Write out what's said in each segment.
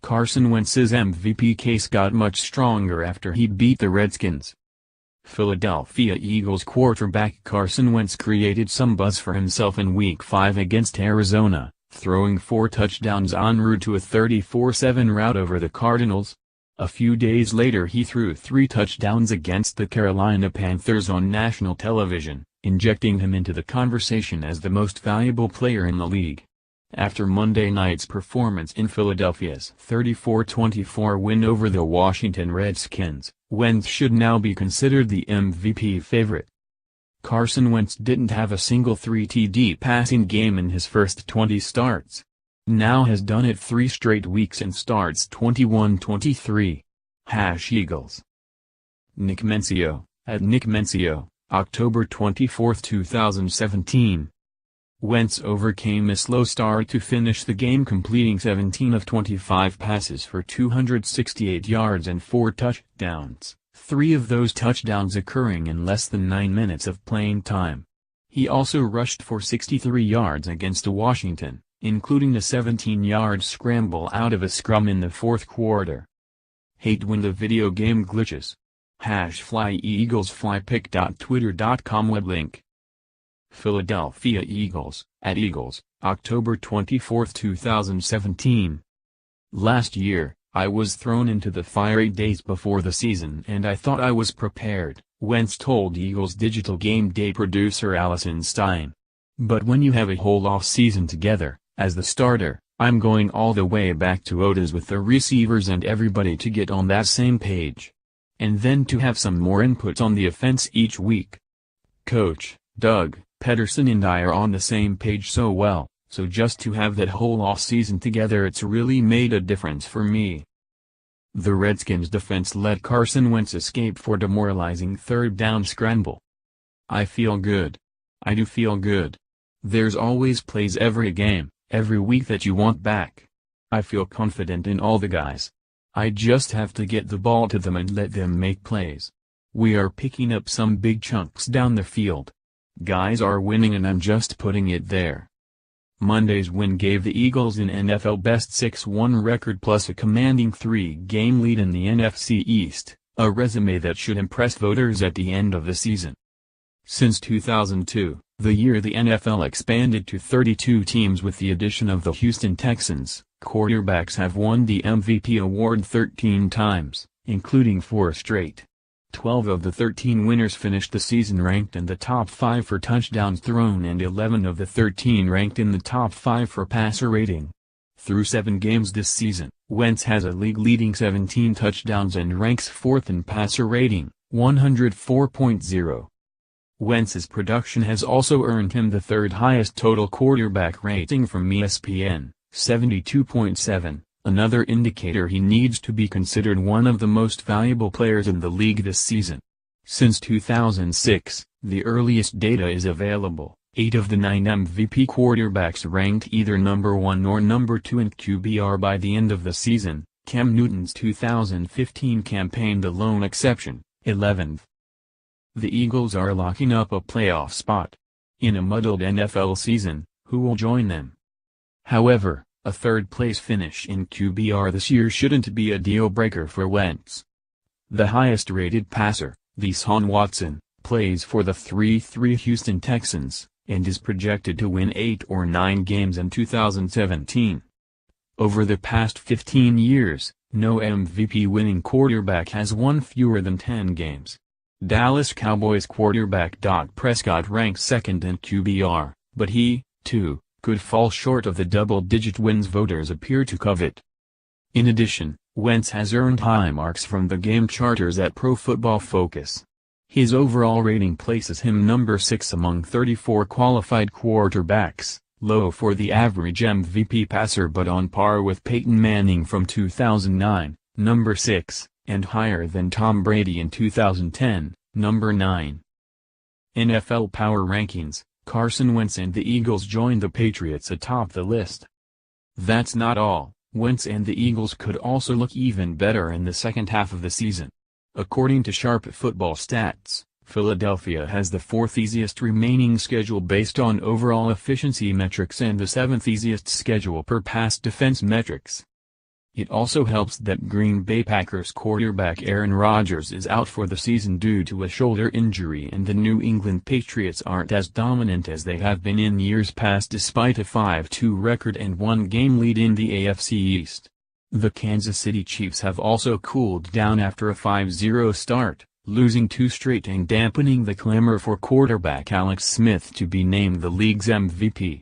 Carson Wentz's MVP case got much stronger after he beat the Redskins. Philadelphia Eagles quarterback Carson Wentz created some buzz for himself in Week 5 against Arizona, throwing 4 touchdowns en route to a 34-7 rout over the Cardinals. A few days later he threw 3 touchdowns against the Carolina Panthers on national television, injecting him into the conversation as the most valuable player in the league. After Monday night's performance in Philadelphia's 34-24 win over the Washington Redskins, Wentz should now be considered the MVP favorite. Carson Wentz didn't have a single 3-TD passing game in his first 20 starts. Now has done it 3 straight weeks and starts 21-23. #Eagles. Nick Mensio, at Nick Mensio, October 24, 2017. Wentz overcame a slow start to finish the game, completing 17 of 25 passes for 268 yards and 4 touchdowns, 3 of those touchdowns occurring in less than 9 minutes of playing time. He also rushed for 63 yards against Washington, including a 17-yard scramble out of a scrum in the fourth quarter. Hate when the video game glitches. #FlyEaglesFlyPick.twitter.com web link. Philadelphia Eagles, at Eagles, October 24, 2017. Last year, I was thrown into the fire 8 days before the season and I thought I was prepared, Wentz told Eagles digital game day producer Allison Stein. But when you have a whole off-season together, as the starter, I'm going all the way back to OTAs with the receivers and everybody to get on that same page. And then to have some more input on the offense each week. Coach Doug Pederson and I are on the same page so well, so just to have that whole off-season together, it's really made a difference for me. The Redskins defense let Carson Wentz escape for demoralizing third down scramble. I feel good. I do feel good. There's always plays every game, every week that you want back. I feel confident in all the guys. I just have to get the ball to them and let them make plays. We are picking up some big chunks down the field. Guys are winning and I'm just putting it there. Monday's win gave the Eagles an NFL best 6-1 record plus a commanding 3-game lead in the NFC East, a resume that should impress voters at the end of the season. Since 2002, the year the NFL expanded to 32 teams with the addition of the Houston Texans, quarterbacks have won the MVP award 13 times, including 4 straight. 12 of the 13 winners finished the season ranked in the top 5 for touchdowns thrown and 11 of the 13 ranked in the top 5 for passer rating. Through 7 games this season, Wentz has a league-leading 17 touchdowns and ranks 4th in passer rating, 104.0. Wentz's production has also earned him the 3rd highest total quarterback rating from ESPN, 72.7. Another indicator he needs to be considered one of the most valuable players in the league this season. Since 2006, the earliest data is available, 8 of the 9 MVP quarterbacks ranked either number 1 or number 2 in QBR by the end of the season, Cam Newton's 2015 campaign the lone exception, 11th. The Eagles are locking up a playoff spot. In a muddled NFL season, who will join them? However, a third-place finish in QBR this year shouldn't be a deal-breaker for Wentz. The highest-rated passer, Deshaun Watson, plays for the 3-3 Houston Texans, and is projected to win 8 or 9 games in 2017. Over the past 15 years, no MVP-winning quarterback has won fewer than 10 games. Dallas Cowboys quarterback Dak Prescott ranks 2nd in QBR, but he, too, could fall short of the double-digit wins voters appear to covet. In addition, Wentz has earned high marks from the game charters at Pro Football Focus. His overall rating places him number 6 among 34 qualified quarterbacks, low for the average MVP passer but on par with Peyton Manning from 2009, number 6, and higher than Tom Brady in 2010, number 9. NFL Power Rankings. Carson Wentz and the Eagles joined the Patriots atop the list. That's not all, Wentz and the Eagles could also look even better in the second half of the season. According to Sharp Football Stats, Philadelphia has the fourth easiest remaining schedule based on overall efficiency metrics and the seventh easiest schedule per pass defense metrics. It also helps that Green Bay Packers quarterback Aaron Rodgers is out for the season due to a shoulder injury, and the New England Patriots aren't as dominant as they have been in years past despite a 5-2 record and one-game lead in the AFC East. The Kansas City Chiefs have also cooled down after a 5-0 start, losing 2 straight and dampening the clamor for quarterback Alex Smith to be named the league's MVP.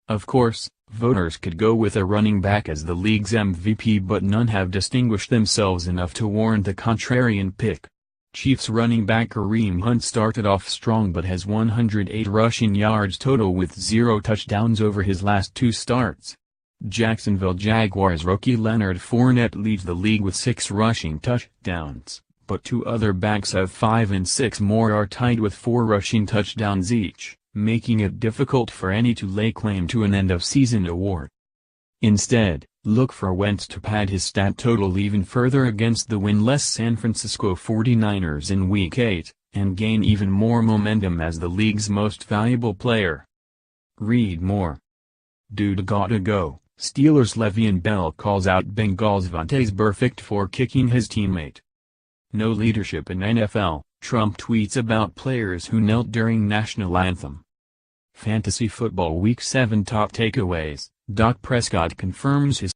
Of course, voters could go with a running back as the league's MVP, but none have distinguished themselves enough to warrant a contrarian pick. Chiefs running back Kareem Hunt started off strong but has 108 rushing yards total with 0 touchdowns over his last 2 starts. Jacksonville Jaguars rookie Leonard Fournette leads the league with 6 rushing touchdowns, but 2 other backs have 5 and 6 more are tied with 4 rushing touchdowns each, making it difficult for any to lay claim to an end-of-season award. Instead, look for Wentz to pad his stat total even further against the winless San Francisco 49ers in Week 8, and gain even more momentum as the league's most valuable player. Read more. Dude gotta go. Steelers Le'Veon Bell calls out Bengals Vontaze Burfict for kicking his teammate. No leadership in NFL, Trump tweets about players who knelt during national anthem. Fantasy Football Week 7 top takeaways, Dak Prescott confirms his